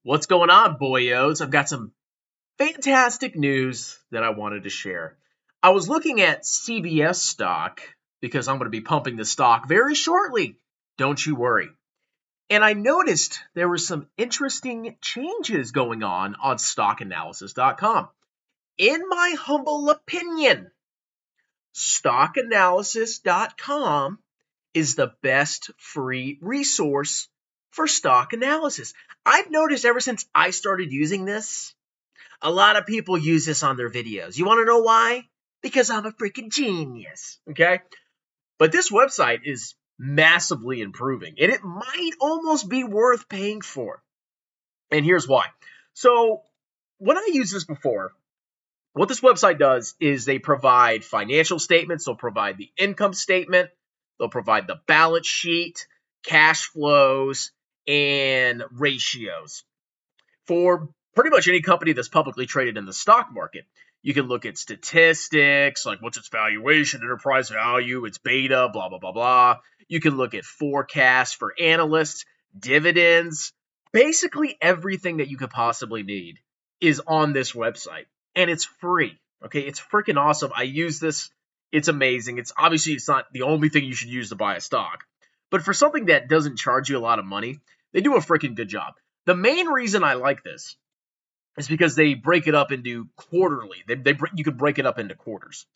What's going on, boyos? I've got some fantastic news that I wanted to share. I was looking at CBS stock because I'm going to be pumping the stock very shortly. Don't you worry. And I noticed there were some interesting changes going on stockanalysis.com. In my humble opinion, stockanalysis.com is the best free resource for stock analysis. I've noticed ever since I started using this, a lot of people use this on their videos. You want to know why? Because I'm a freaking genius. Okay? But this website is massively improving, and it might almost be worth paying for. And here's why. So, when I used this before, what this website does is they provide financial statements, they'll provide the income statement, they'll provide the balance sheet, cash flows, and ratios for pretty much any company that's publicly traded in the stock market. You can look at statistics, like what's its valuation, enterprise value, its beta, blah, blah, blah, blah. You can look at forecasts for analysts, dividends. Basically, everything that you could possibly need is on this website, and it's free. Okay, it's freaking awesome. I use this. It's amazing. It's not the only thing you should use to buy a stock, but for something that doesn't charge you a lot of money, they do a freaking good job. The main reason I like this is because they break it up into quarterly. You could break it up into quarters.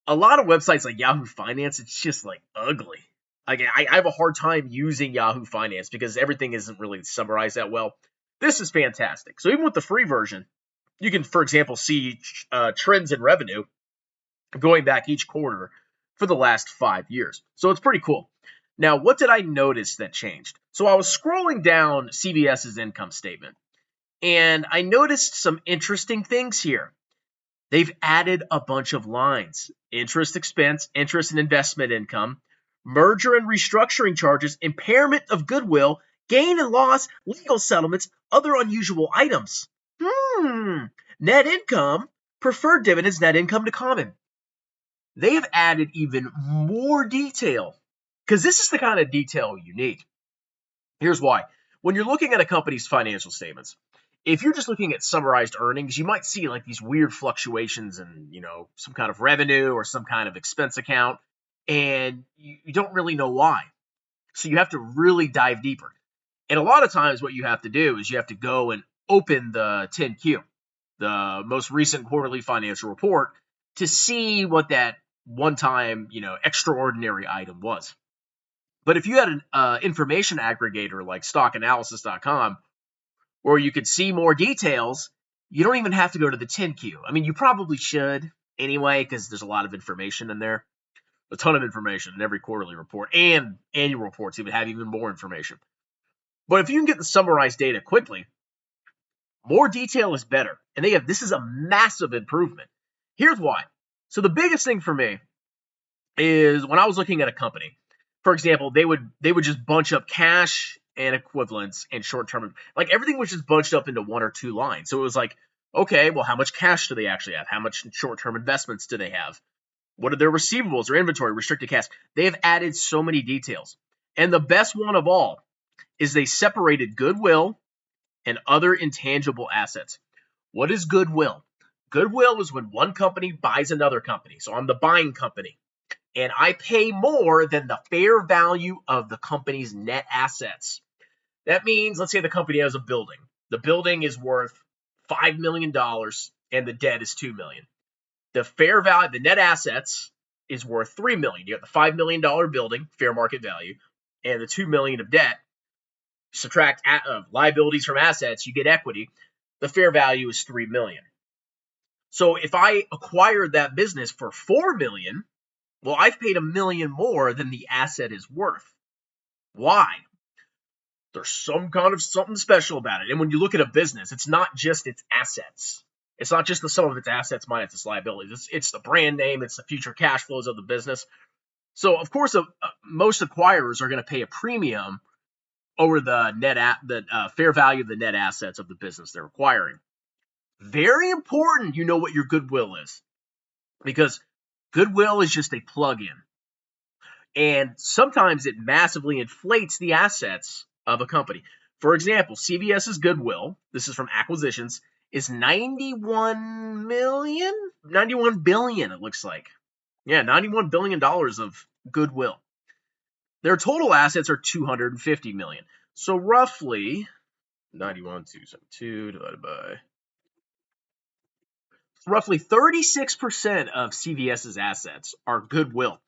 A lot of websites like Yahoo Finance, it's just like ugly. Like I have a hard time using Yahoo Finance because everything isn't really summarized that well. This is fantastic. So even with the free version, you can, for example, see trends in revenue going back each quarter for the last 5 years. So it's pretty cool. Now, what did I notice that changed? So I was scrolling down CBS's income statement, and I noticed some interesting things here. They've added a bunch of lines: interest expense, interest and investment income, merger and restructuring charges, impairment of goodwill, gain and loss, legal settlements, other unusual items. Net income, preferred dividends, net income to common. They have added even more detail because this is the kind of detail you need. Here's why. When you're looking at a company's financial statements, if you're just looking at summarized earnings, you might see like these weird fluctuations in, some kind of revenue or some kind of expense account, and you don't really know why. So you have to really dive deeper. And a lot of times what you have to do is you have to go and open the 10Q, the most recent quarterly financial report, to see what that one-time, extraordinary item was. But if you had an information aggregator like stockanalysis.com, where you could see more details, you don't even have to go to the 10Q. I mean, you probably should anyway, because there's a lot of information in there. A ton of information in every quarterly report, and annual reports even have even more information. But if you can get the summarized data quickly, more detail is better. And this is a massive improvement. Here's why. So the biggest thing for me is when I was looking at a company, for example, they would just bunch up cash and equivalents and short-term, like everything was just bunched up into one or two lines. So it was like, okay, well, how much cash do they actually have? How much short-term investments do they have? What are their receivables or inventory, restricted cash? They have added so many details. And the best one of all is they separated goodwill and other intangible assets. What is goodwill? Goodwill is when one company buys another company. So I'm the buying company, and I pay more than the fair value of the company's net assets. That means, let's say the company has a building. The building is worth $5 million and the debt is $2 million. The fair value, the net assets is worth $3 million. You got the $5 million building, fair market value, and the $2 million of debt. Subtract liabilities from assets, you get equity. The fair value is $3 million. So if I acquired that business for $4 million, well, I've paid $1 million more than the asset is worth. Why? There's some kind of something special about it. And when you look at a business, it's not just its assets. It's not just the sum of its assets minus its liabilities. It's the brand name. It's the future cash flows of the business. So, of course, most acquirers are going to pay a premium over the fair value of the net assets of the business they're acquiring. Very important you know what your goodwill is, because goodwill is just a plug-in. And sometimes it massively inflates the assets of a company. For example, CVS's goodwill, this is from acquisitions, is 91 billion, it looks like. Yeah, $91 billion of goodwill. Their total assets are 250 million. So roughly 91,272 divided by roughly 36% of CVS's assets are goodwill.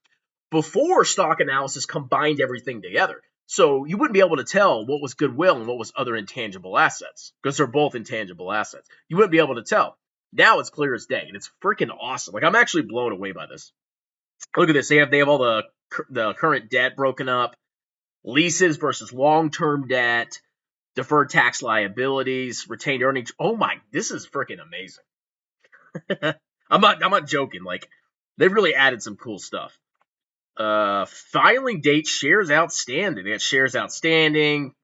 Before stock analysis combined everything together. So you wouldn't be able to tell what was goodwill and what was other intangible assets because they're both intangible assets. You wouldn't be able to tell. Now it's clear as day, and it's freaking awesome. Like, I'm actually blown away by this. Look at this. They have all the current debt broken up, leases versus long-term debt, deferred tax liabilities, retained earnings. Oh my, this is freaking amazing. I'm not joking. Like, they've really added some cool stuff. Filing date, shares outstanding. They got shares outstanding.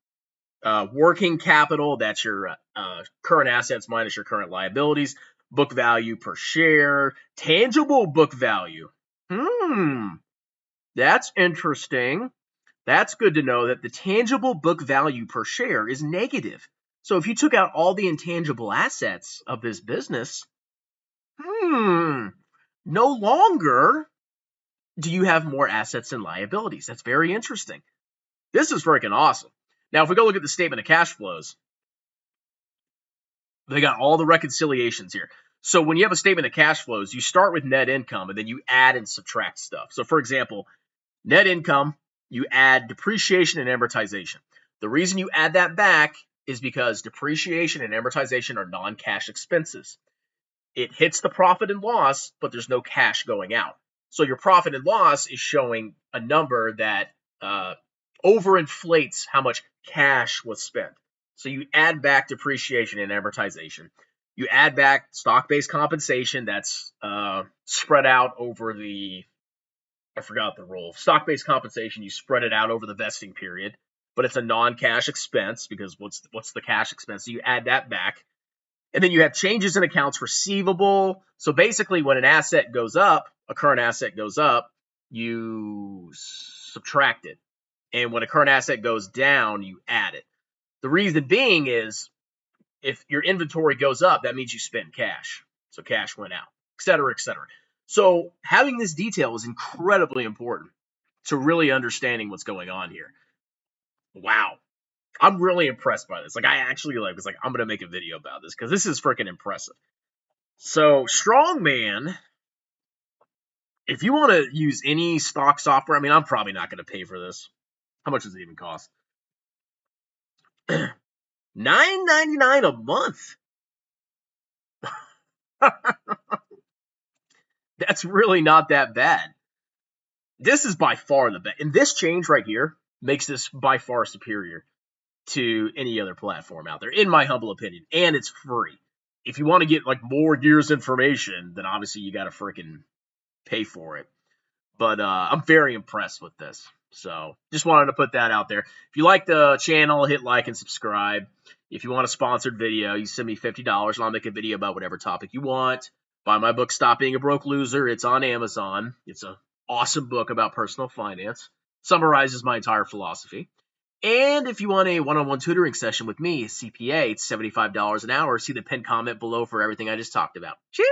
Working capital, that's your current assets minus your current liabilities. Book value per share. Tangible book value. That's interesting. That's good to know that the tangible book value per share is negative. So if you took out all the intangible assets of this business, no longer do you have more assets and liabilities. That's very interesting. This is freaking awesome. Now, if we go look at the statement of cash flows, they got all the reconciliations here. So when you have a statement of cash flows, you start with net income and then you add and subtract stuff. So for example, net income, you add depreciation and amortization. The reason you add that back is because depreciation and amortization are non-cash expenses. It hits the profit and loss, but there's no cash going out. So your profit and loss is showing a number that overinflates how much cash was spent. So you add back depreciation and amortization. You add back stock-based compensation that's spread out over I forgot the rule. Stock-based compensation, you spread it out over the vesting period, but it's a non-cash expense because what's the cash expense? So you add that back. And then you have changes in accounts receivable. So basically when an asset goes up, a current asset goes up, you subtract it. And when a current asset goes down, you add it. The reason being is if your inventory goes up, that means you spent cash. So cash went out, et cetera, et cetera. So having this detail is incredibly important to really understanding what's going on here. Wow. I'm really impressed by this. Like, I actually was like, I'm going to make a video about this because this is freaking impressive. So Strongman, if you want to use any stock software, I mean, I'm probably not going to pay for this. How much does it even cost? $9.99 a month. That's really not that bad. This is by far the best. And this change right here makes this by far superior to any other platform out there, in my humble opinion. And it's free. If you want to get like more years information, then obviously you got to freaking pay for it. But I'm very impressed with this. So just wanted to put that out there. If you like the channel, hit like and subscribe. If you want a sponsored video, you send me $50 and I'll make a video about whatever topic you want. Buy my book, Stop Being a Broke Loser. It's on Amazon. It's an awesome book about personal finance. Summarizes my entire philosophy. And if you want a one-on-one tutoring session with me, CPA, it's $75 an hour. See the pinned comment below for everything I just talked about. Cheers!